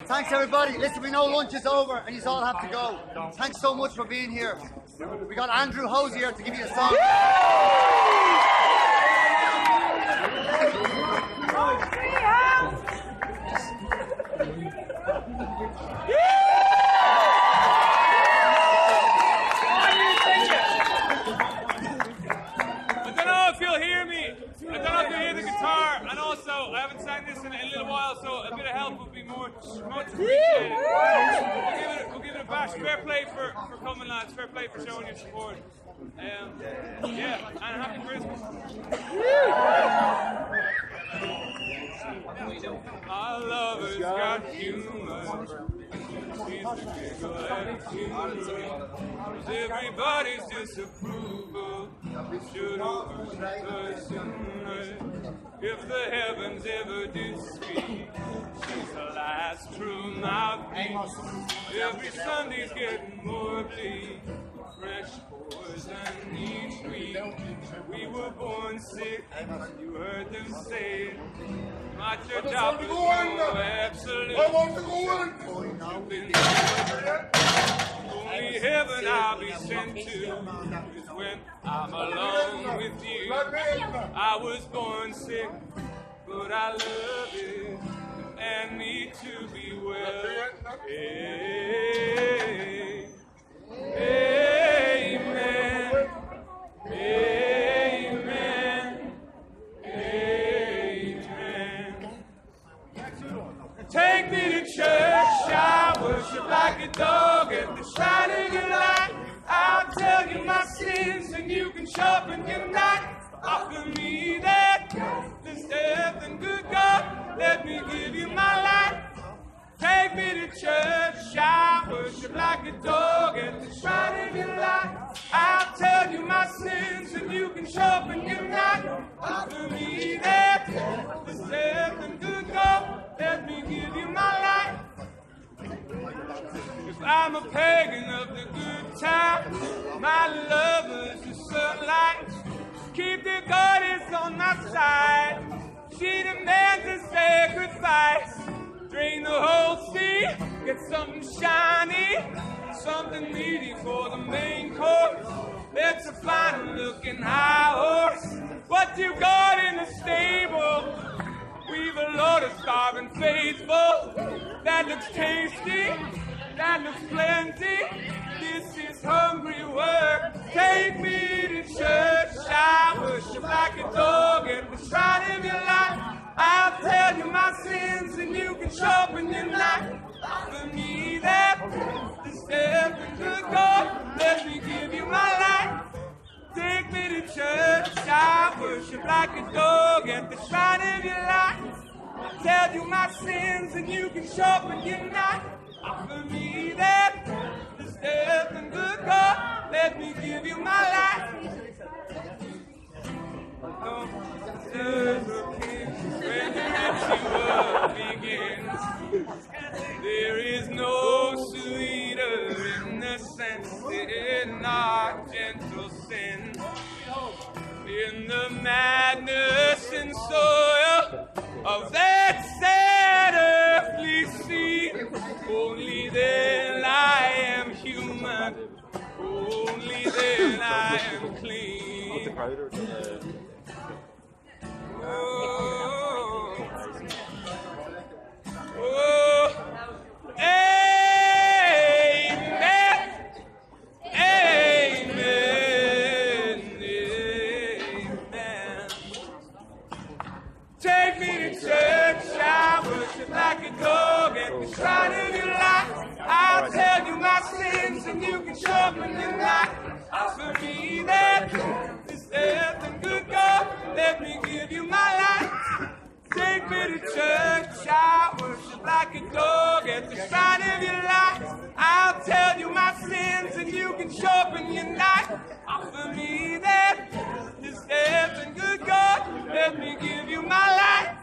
Thanks, everybody. Listen, we know lunch is over and you all have to go. Thanks so much for being here. We got Andrew Hosier to give you a song. I haven't sang this in a little while, so a bit of help would be much appreciated. We'll give it a bash. Fair play for coming, lads. Fair play for showing your support. Yeah, and happy Christmas. Our lovers got humor. She's a giggle and humor. Everybody's disapproval should overshadow sooner. If the heavens ever did speak, she's the last true mouthpiece. Every Sunday's getting more bleak. Fresh poison each week. We were born sick, you heard them say it. My church out was no absolute. I want to go in. Only heaven I'll be sent to is when I'm alone with you. I was born sick, but I love it and need to be well. Hey, amen, amen, amen. Take me to church, I worship like a dog at the shining light. I'll tell you my sins and you can sharpen your knife. Offer me that this death and good God, let me give you my life. Take me to church, I worship like a dog at the shrine of your light. I'll tell you my sins and you can sharpen your knife. Offer me that this death and good God, let me give you my life. If I'm a pagan of the good time, my lovers are sunlight. Keep the goddess on my side. She demands a sacrifice. Drain the whole sea, get something shiny, something meaty for the main course. That's a fine looking high horse. What you got in the stable? We've a lot of starving faithful. That looks tasty, that looks plenty. This is hungry work. Take me to church. I worship like a dog at the shrine of your life. I'll tell you my sins and you can sharpen your knife. Offer me that this death and good God, let me give you my life. Take me to church. I worship like a dog at the shrine of your life. I'll tell you my sins and you can sharpen your knife. Offer me that this death and good God, let me give you my life. Begins. There is no sweeter innocence in our gentle sin. In the madness and soil of that sad earthly sea, only then I am human, only then I am clean. Amen, amen, amen. Take me to church, I worship like a dog at the shrine of your life. I'll tell you my sins and you can sharpen your knife. Offer me that this death and good God, let me give you my life. Take me to church, I worship like a dog at the shrine of your life. I'll tell you my sins and you can sharpen your knife. Offer me that this death and good God, let me give you my life.